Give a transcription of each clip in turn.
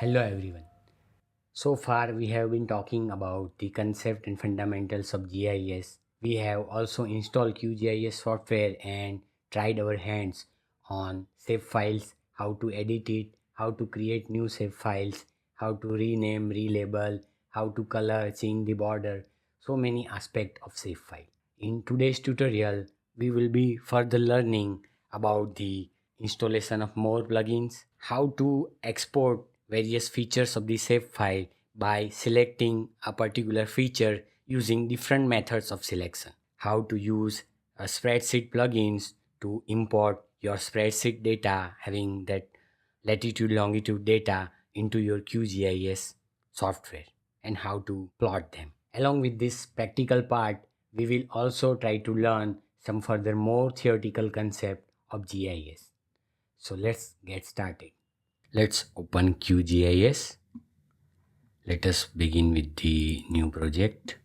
Hello everyone. So far we have been talking about the concept and fundamentals of GIS. We have also installed QGIS software and tried our hands on save files, how to edit it, how to create new save files, how to rename, relabel, how to color, change the border, so many aspects of save file. In today's tutorial, we will be further learning about the installation of more plugins, how to export various features of the save file by selecting a particular feature using different methods of selection, how to use a spreadsheet plugins to import your spreadsheet data having that latitude longitude data into your QGIS software, and how to plot them. Along with this practical part, we will also try to learn some further more theoretical concept of GIS. So let's get started. Let's open QGIS. Let us begin with the new project.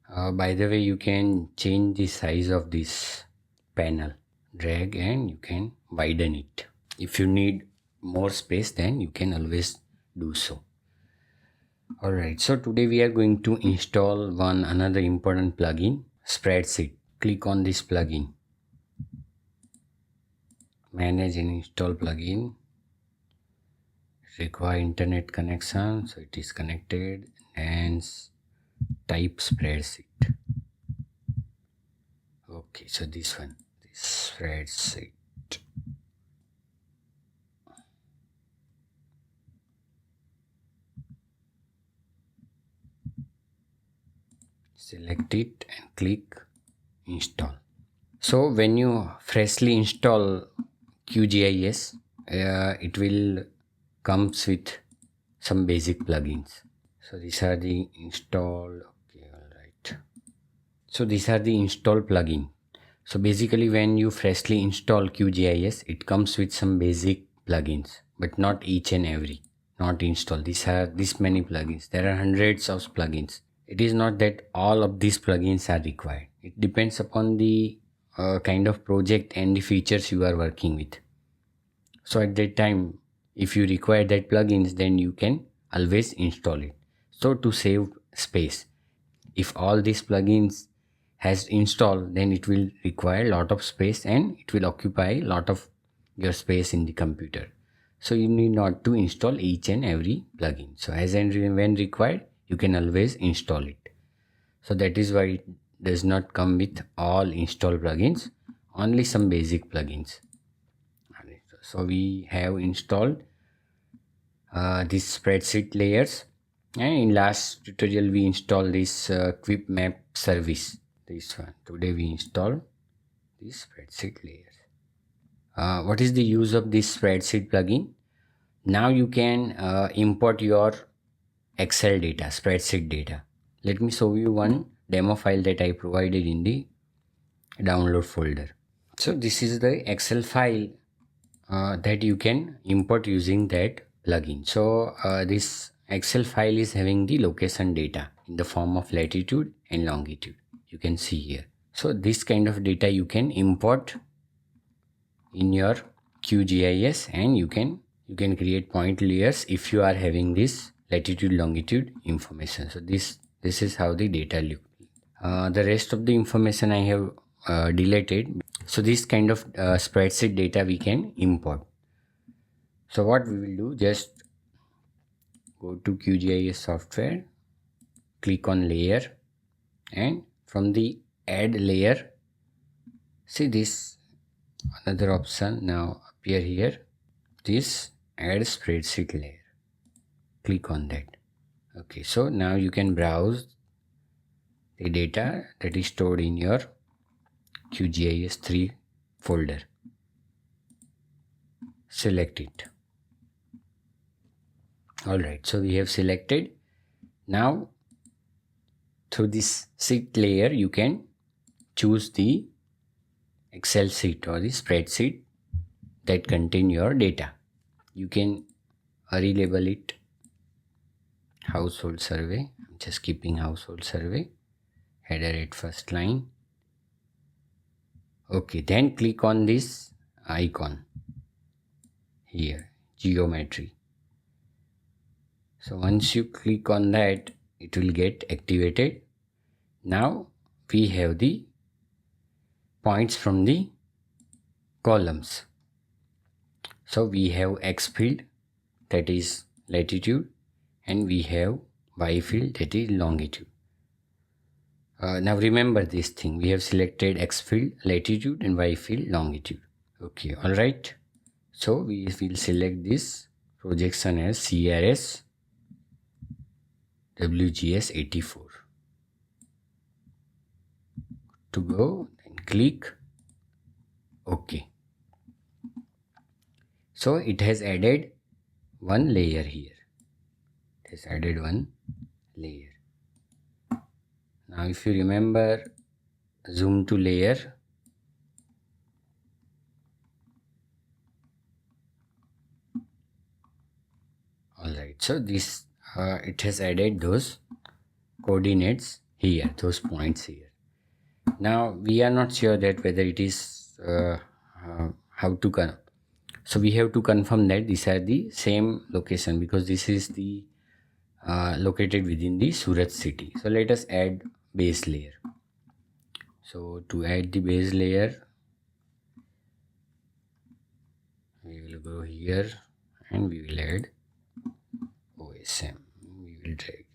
By the way, you can change the size of this panel. Drag and you can widen it. If you need more space, then you can always do so. Alright, so today we are going to install another important plugin, Spreadsheet. Click on this plugin. Manage and install plugin. Require internet connection, so it is connected, and type spreadsheet. Okay, so this spreadsheet. Select it and click install. So when you freshly install QGIS, it will comes with some basic plugins. So these are the installed. Okay, all right. So these are the install plugin. So basically, when you freshly install QGIS, it comes with some basic plugins, but not each and every. Not install. These are this many plugins. There are hundreds of plugins. It is not that all of these plugins are required. It depends upon the kind of project and the features you are working with. So at that time, if you require that plugins, then you can always install it. So to save space, if all these plugins has installed, then it will require a lot of space and it will occupy a lot of your space in the computer. So you need not to install each and every plugin. So as and when required, you can always install it. So that is why it does not come with all install plugins, only some basic plugins. So we have installed these spreadsheet layers, and in last tutorial we installed this quick map service. This one. Today we install this spreadsheet layers. What is the use of this spreadsheet plugin? Now you can import your Excel data, spreadsheet data. Let me show you one demo file that I provided in the download folder. So this is the Excel file that you can import using that plugin. So this Excel file is having the location data in the form of latitude and longitude. You can see here. So this kind of data you can import in your QGIS, and you can create point layers if you are having this latitude longitude information. So this is how the data look. The rest of the information I have deleted. So this kind of spreadsheet data we can import. So what we will do, just go to QGIS software, click on layer, and from the add layer, see this another option now appear here, this add spreadsheet layer. Click on that. Okay, so now you can browse the data that is stored in your QGIS 3 folder. Select it. Alright, so we have selected. Now through this sheet layer you can choose the Excel sheet or the spreadsheet that contain your data. You can relabel it household survey. I'm just keeping household survey. Header at first line. Okay, then click on this icon here, geometry. So once you click on that, it will get activated. Now we have the points from the columns. So we have X field, that is latitude, and we have Y field, that is longitude. Now remember this thing, we have selected X field latitude and Y field longitude. Okay, all right. So we will select this projection as CRS WGS 84. To go, then click OK. So it has added one layer here. It has added one layer. Now if you remember, zoom to layer. Alright, so this it has added those coordinates here, those points here. Now we are not sure that whether it is how to so we have to confirm that these are the same location, because this is the located within the Surat city. So let us add base layer. So to add the base layer, we will go here and we will add OSM. We will drag.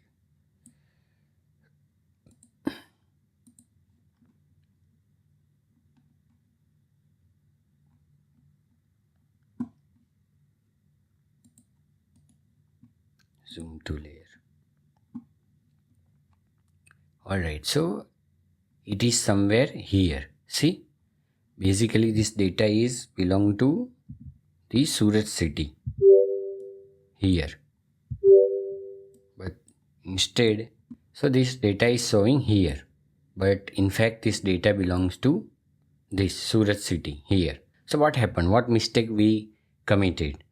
Zoom to layer. Alright, so it is somewhere here. See, basically this data is belong to the Surat city here, but instead, so this data is showing here, but in fact this data belongs to this Surat city here. So what happened? What mistake we committed?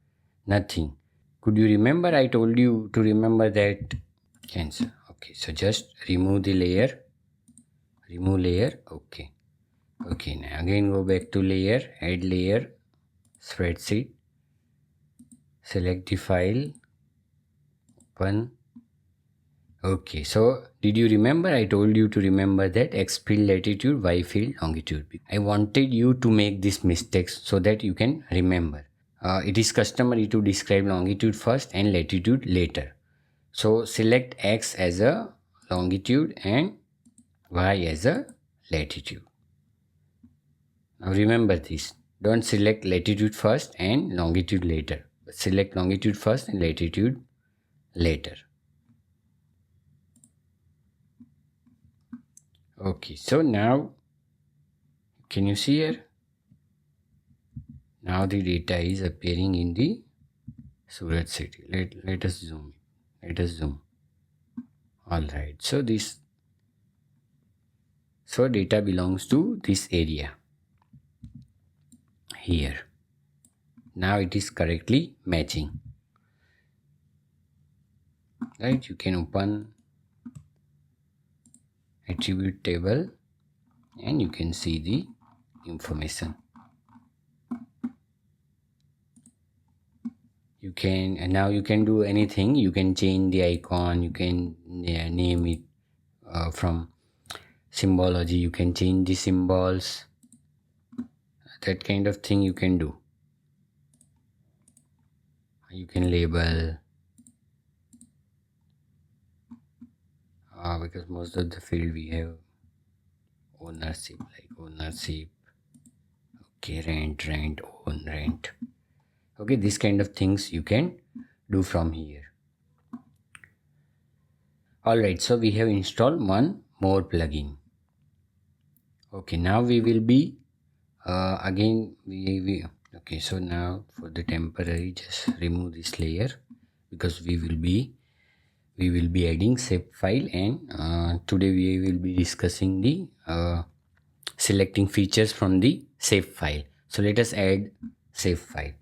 Nothing. Could you remember? I told you to remember that. Cancel. Okay, so just remove the layer. Remove layer. Okay. Okay, now again go back to layer, add layer, spreadsheet, select the file, open. Okay, so did you remember? I told you to remember that X field latitude, Y field longitude. I wanted you to make these mistakes so that you can remember. It is customary to describe longitude first and latitude later. So select X as a longitude and Y as a latitude. Now remember this. Don't select latitude first and longitude later. But select longitude first and latitude later. Okay, so now can you see here? Now the data is appearing in the Surat city. Let us zoom. Let us zoom. Alright, so data belongs to this area here. Now it is correctly matching. Right, you can open attribute table and you can see the information. You can, and now you can do anything. You can change the icon, you can name it from symbology, you can change the symbols, that kind of thing you can do. You can label, because most of the field we have ownership, like ownership, okay, rent, own, rent. Okay, this kind of things you can do from here. Alright, so we have installed one more plugin. Okay, now we will be again okay, so now for the temporary, just remove this layer, because we will be adding shape file, and today we will be discussing the selecting features from the shape file. So let us add shape file.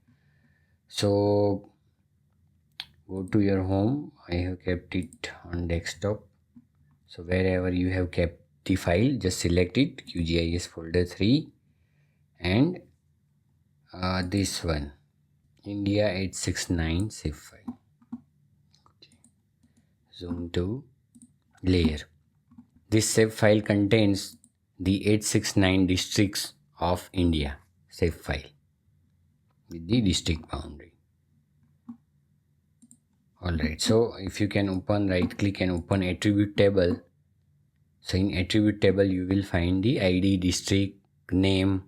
So go to your home. I have kept it on desktop. So wherever you have kept the file, just select it, QGIS folder 3, and this one, India 869 shape file. Okay. zoom to layer. This shape file contains the 869 districts of India shape file with the district boundary. Alright, so if you can open, right click and open attribute table. So in attribute table you will find the ID, district, name,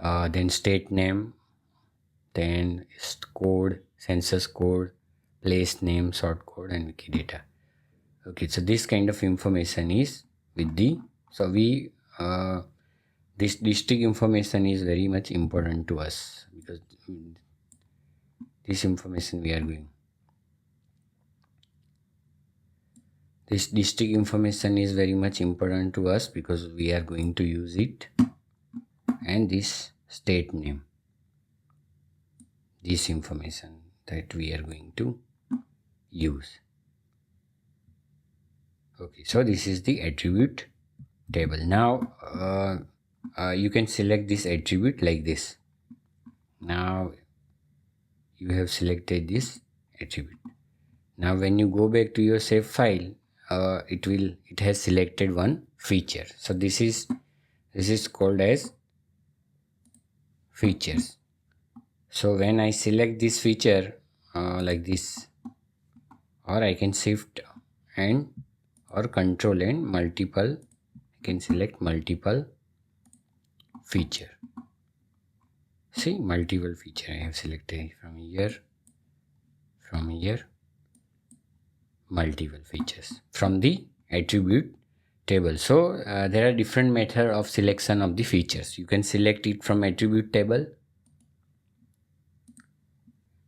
then state name, then code, census code, place name, sort code, and Wikidata. Okay, so this kind of information is with the, so we this district information is very much important to us, because this information we are going, this district information is very much important to us because we are going to use it. And this state name, this information that we are going to use. Okay, so this is the attribute table. Now you can select this attribute like this. Now you have selected this attribute. Now when you go back to your save file, it has selected one feature. So this is called as features. So when I select this feature like this, or I can shift and or control and multiple, I can select multiple feature. See, multiple feature I have selected from here, multiple features from the attribute table. So there are different methods of selection of the features. You can select it from attribute table,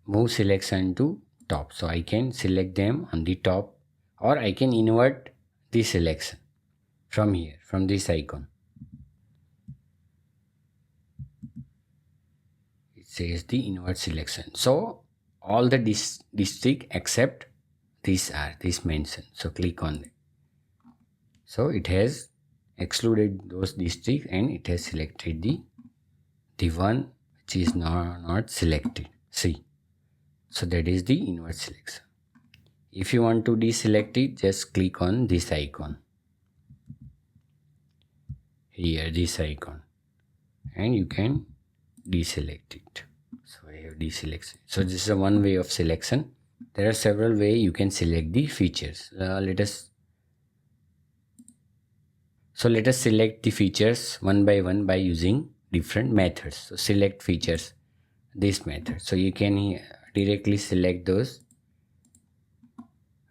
move selection to top. So I can select them on the top, or I can invert the selection from here, from this icon. It says the invert selection. So all the district except these are mentioned. So click on it. So it has excluded those districts and it has selected the one which is not selected. See, so that is the invert selection. If you want to deselect it, just click on this icon here, this icon, and you can deselect it. So I have deselected. So this is a one way of selection. There are several ways you can select the features. Let us select the features one by one by using different methods. So select features, this method. So you can directly select those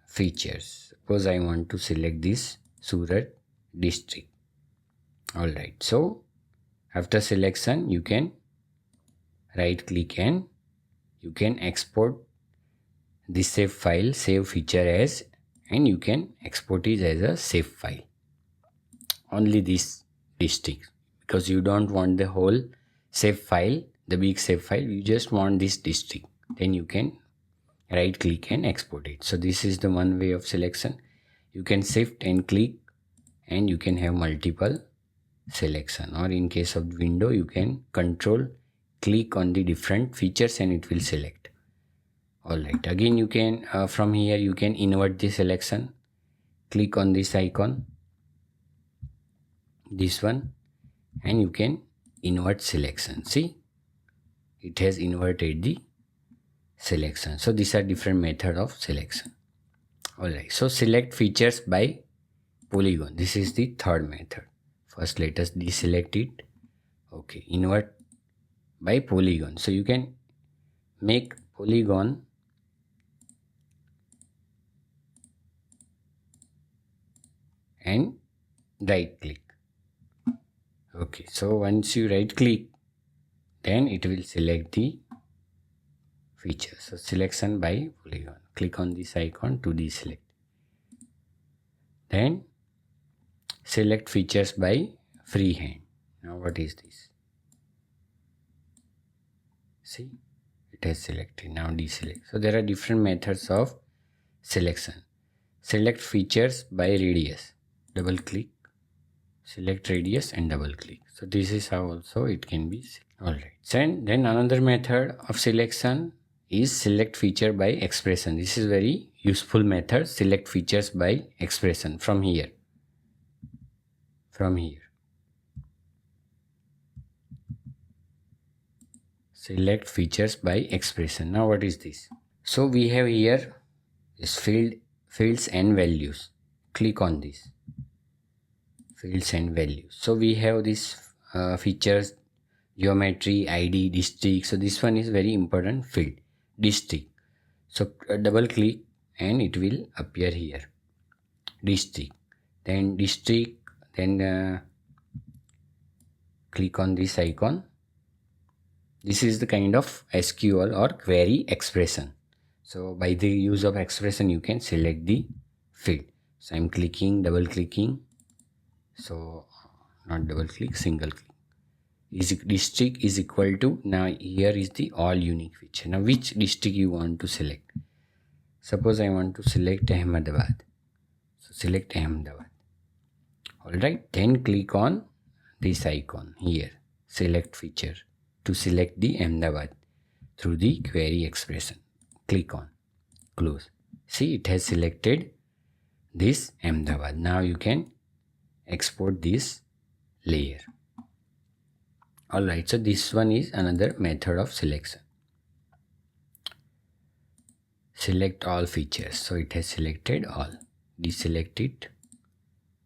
features. Suppose I want to select this Surat district. Alright, so after selection you can right click and you can export this save file, save feature as, and you can export it as a save file. Only this district, because you don't want the whole save file, the big save file, you just want this district. Then you can right click and export it. So this is the one way of selection. You can shift and click and you can have multiple selection, or in case of window you can control click on the different features and it will select. Alright, again you can from here you can invert the selection. Click on this icon, this one, and you can invert selection. See, it has inverted the selection. So these are different method of selection. Alright, so select features by polygon. This is the third method. First let us deselect it. Okay, invert by polygon. So you can make polygon and right click. Okay, so once you right click, then it will select the feature. So selection by polygon. Click on this icon to deselect. Then select features by freehand. Now what is this? See, it has selected. Now deselect. So there are different methods of selection. Select features by radius. Double click. Select radius and double click. So this is how also it can be. Alright. Then another method of selection is select feature by expression. This is very useful method, select features by expression. From here select features by expression. Now what is this? So we have here is fields and values. Click on this fields and values. So we have these features, geometry, ID, district. So this one is very important field, district. So double click and it will appear here, district. Then click on this icon. This is the kind of SQL or query expression. So by the use of expression you can select the field. So I'm clicking, double clicking. So not double click, single click. District is equal to, now here is the all unique feature. Now which district you want to select? Suppose I want to select Ahmedabad. So select Ahmedabad. Alright, then click on this icon here, select feature, to select the Ahmedabad through the query expression. Click on, close. See, it has selected this Ahmedabad. Now you can export this layer. Alright, so this one is another method of selection. Select all features. So it has selected all. Deselect it.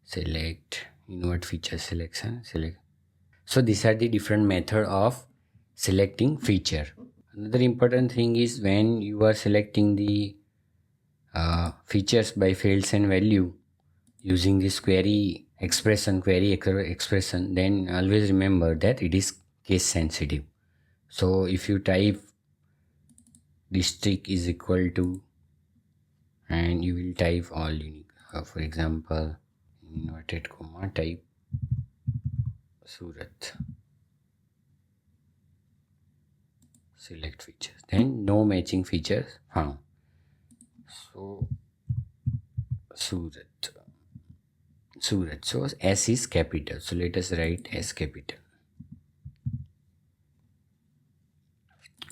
Select invert feature selection. Select. So these are the different method of selecting feature. Another important thing is when you are selecting the features by fields and value using this query expression, then always remember that it is case sensitive. So if you type district is equal to, and you will type all unique, for example inverted comma, type Surat, select features, then no matching features found. So Surat, so S is capital, so let us write S capital.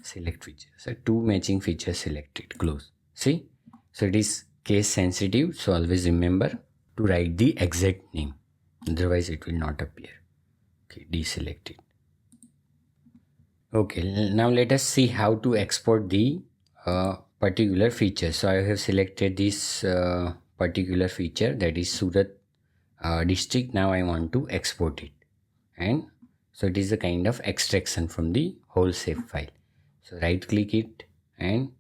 Select features, so two matching features selected, close. See, so it is case sensitive, so always remember to write the exact name, otherwise it will not appear. Okay, deselect it. Okay, now let us see how to export the particular feature. So I have selected this particular feature, that is Surat district. Now I want to export it, and so it is a kind of extraction from the whole save file. So right click it and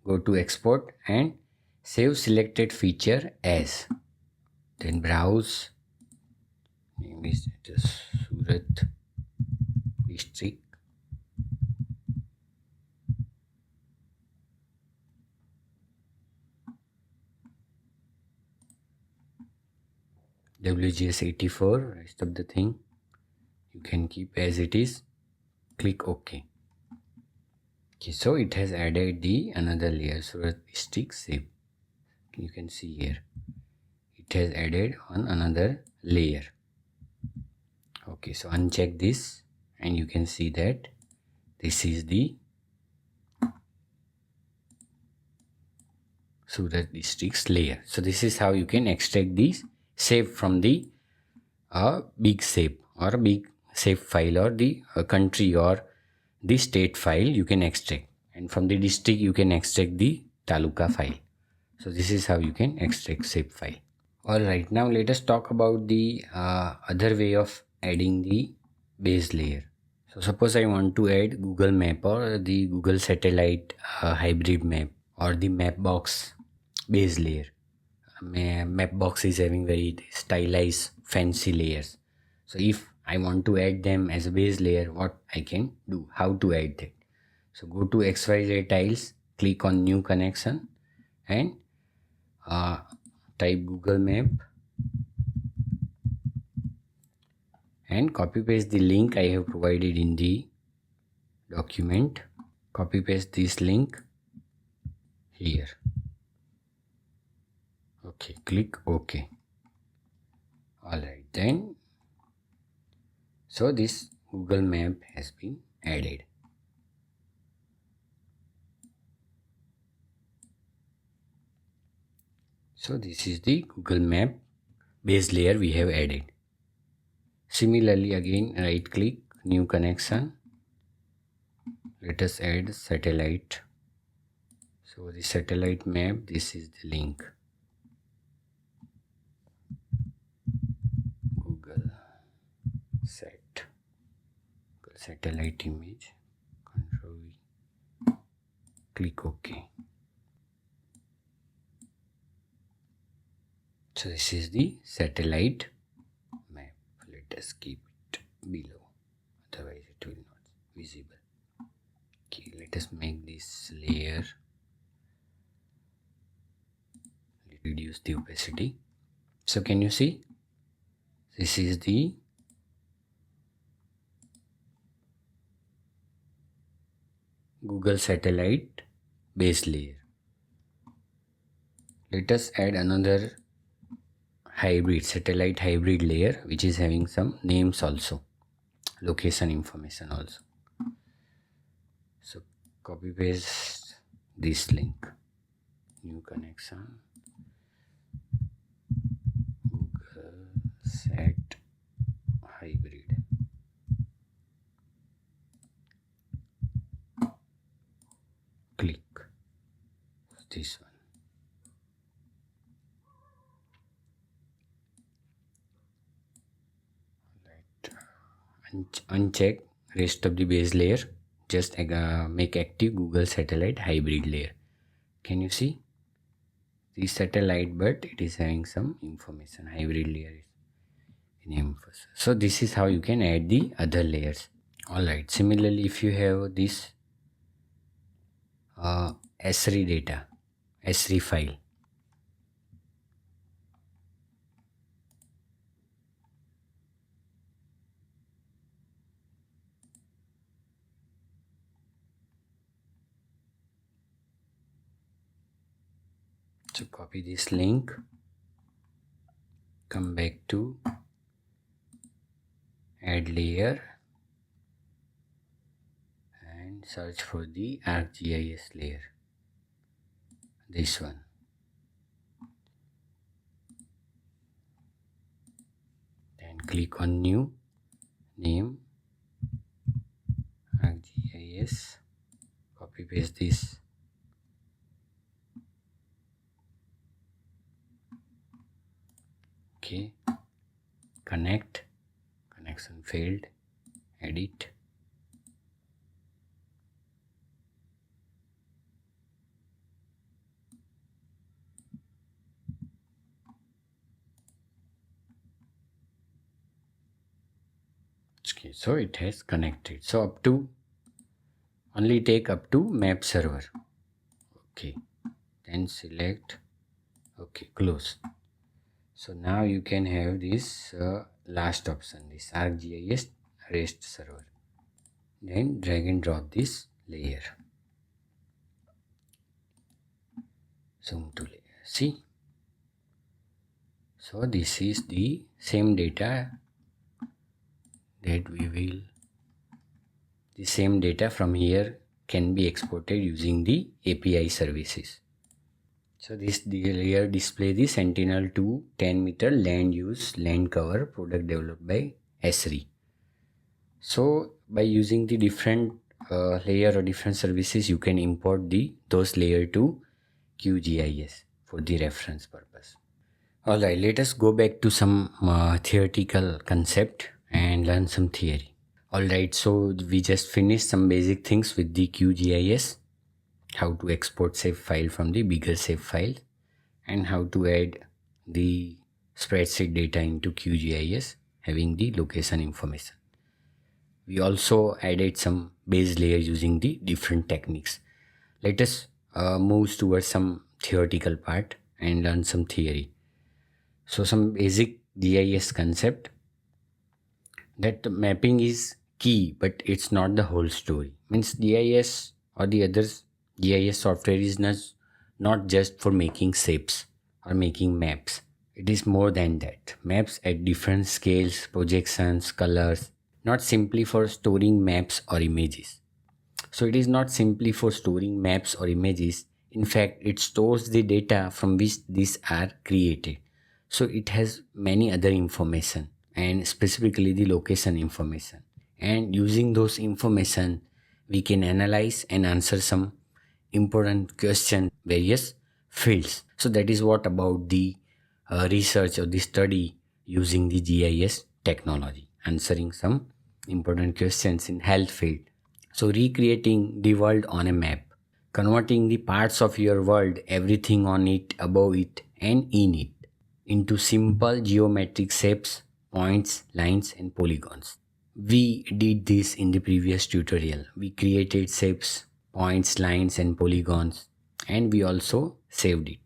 go to export and save selected feature as, then browse, name is Surat district, WGS 84, rest of the thing you can keep as it is. Click OK. Okay, so it has added the another layer, Surat district save. You can see here it has added on another layer. Okay, so uncheck this and you can see that this is the Surat districts layer. So this is how you can extract these save from the big save or big save file, or the country or the state file you can extract, and from the district you can extract the taluka file. So this is how you can extract save file. Alright, now let us talk about the other way of adding the base layer. So suppose I want to add Google Map or the Google Satellite hybrid map, or the Mapbox base layer. Mapbox is having very stylized fancy layers. So if I want to add them as a base layer, what I can do, how to add that? So go to XYZ tiles, click on new connection and type Google Map and copy paste the link I have provided in the document. Copy paste this link here. Okay, click OK. Alright, then so this Google Map has been added. So this is the Google Map base layer we have added. Similarly, again right click, new connection. Let us add satellite. So the satellite map, this is the link. Google satellite image. Control V. Click OK. So this is the satellite map. Let us keep it below, otherwise it will not be visible. Okay, let us make this layer, reduce the opacity. So can you see, this is the Google satellite base layer. Let us add another satellite hybrid layer, which is having some names also, location information also. So copy paste this link, new connection, Google Sat Hybrid. Click this one. Uncheck rest of the base layer, just make active Google satellite hybrid layer. Can you see the satellite, but it is having some information. Hybrid layer is name first. So this is how you can add the other layers. Alright, similarly if you have this ESRI data, ESRI file, so copy this link, come back to add layer and search for the ArcGIS layer, this one. Then click on new, name ArcGIS, copy paste this. Okay, connection failed, edit. Okay, so it has connected. So up to, only take up to map server. Okay, then select, okay, close. So now you can have this last option, this ArcGIS REST server. Then drag and drop this layer. Zoom to layer. See? So this is the same data that the same data from here can be exported using the API services. So this layer display the Sentinel-2 10-meter land cover product developed by ESRI. So by using the different layer or different services, you can import those layer to QGIS for the reference purpose. Alright, let us go back to some theoretical concept and learn some theory. Alright, so we just finished some basic things with the QGIS, how to export save file from the bigger save file, and how to add the spreadsheet data into QGIS having the location information. We also added some base layer using the different techniques. Let us move towards some theoretical part and learn some theory. So some basic GIS concept, that mapping is key, but it's not the whole story. Means GIS or the other GIS software is not just for making shapes or making maps. It is more than that. Maps at different scales, projections, colors, not simply for storing maps or images. So it is not simply for storing maps or images. In fact, it stores the data from which these are created. So it has many other information, and specifically the location information. And using those information, we can analyze and answer some important question various fields. So that is what about the research or the study using the GIS technology, answering some important questions in health field. So recreating the world on a map, converting the parts of your world, everything on it, above it and in it, into simple geometric shapes, points, lines and polygons. We did this in the previous tutorial. We created shapes, points, lines and polygons, and we also saved it.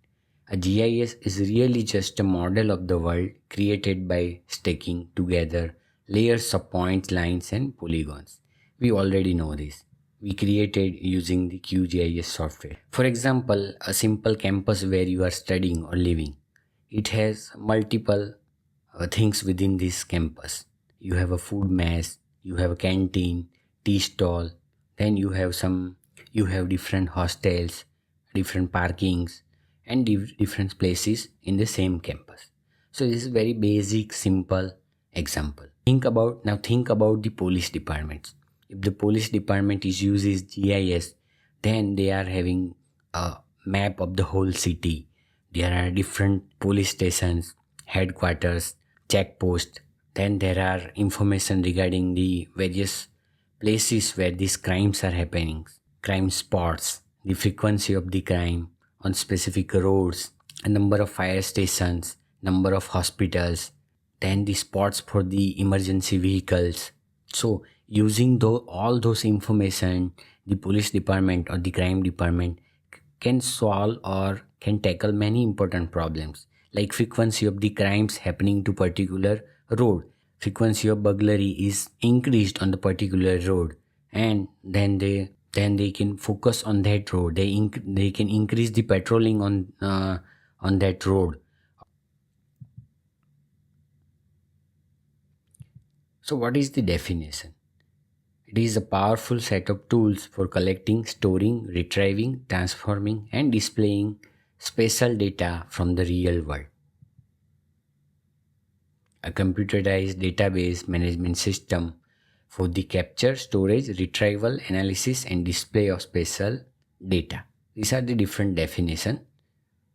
A GIS is really just a model of the world created by stacking together layers of points, lines and polygons. We already know this. We created using the QGIS software. For example, a simple campus where you are studying or living. It has multiple things within this campus. You have a food mess, you have a canteen, tea stall, then you have different hostels, different parkings and different places in the same campus. So this is very basic simple example. Think about the police departments. If the police department uses GIS, then they are having a map of the whole city. There are different police stations, headquarters, checkposts. Then there are information regarding the various places where these crimes are happening, crime spots, the frequency of the crime on specific roads, a number of fire stations, number of hospitals, then the spots for the emergency vehicles. So using all those information, the police department or the crime department can solve or can tackle many important problems like frequency of the crimes happening to particular road. Frequency of burglary is increased on the particular road, and then they can focus on that road. They can increase the patrolling on that road. So what is the definition? It is a powerful set of tools for collecting, storing, retrieving, transforming and displaying spatial data from the real world. A computerized database management system for the capture, storage, retrieval, analysis and display of spatial data. These are the different definitions,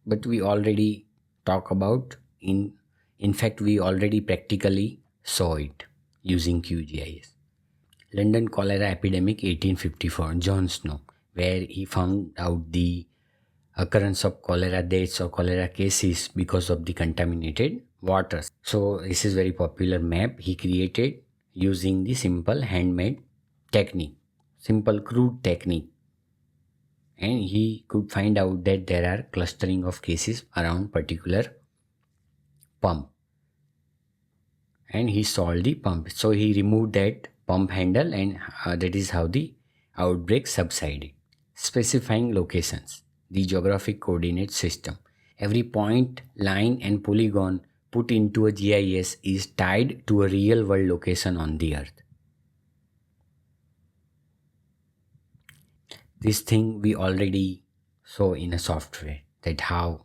but we already talk about in fact we already practically saw it using QGIS. London cholera epidemic 1854, John Snow, where he found out the occurrence of cholera deaths or cholera cases because of the contaminated waters. So this is very popular map he created using the simple handmade technique, simple crude technique, and he could find out that there are clustering of cases around particular pump, and he solved the pump. So he removed that pump handle, and that is how the outbreak subsided. Specifying locations, the geographic coordinate system. Every point, line and polygon put into a GIS is tied to a real world location on the earth. This thing we already saw in a software, that how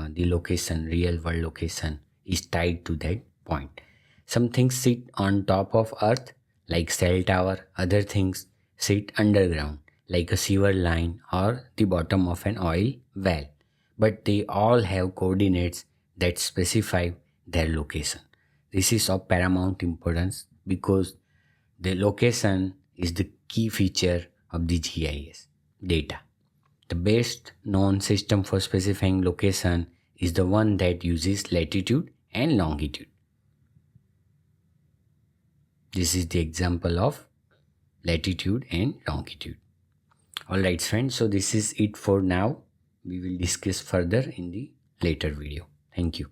the location, real world location is tied to that point. Some things sit on top of earth like cell tower, other things sit underground like a sewer line or the bottom of an oil well, but they all have coordinates that specify their location. This is of paramount importance because the location is the key feature of the GIS data. The best known system for specifying location is the one that uses latitude and longitude. This is the example of latitude and longitude. Alright friends, so this is it for now. We will discuss further in the later video. Thank you.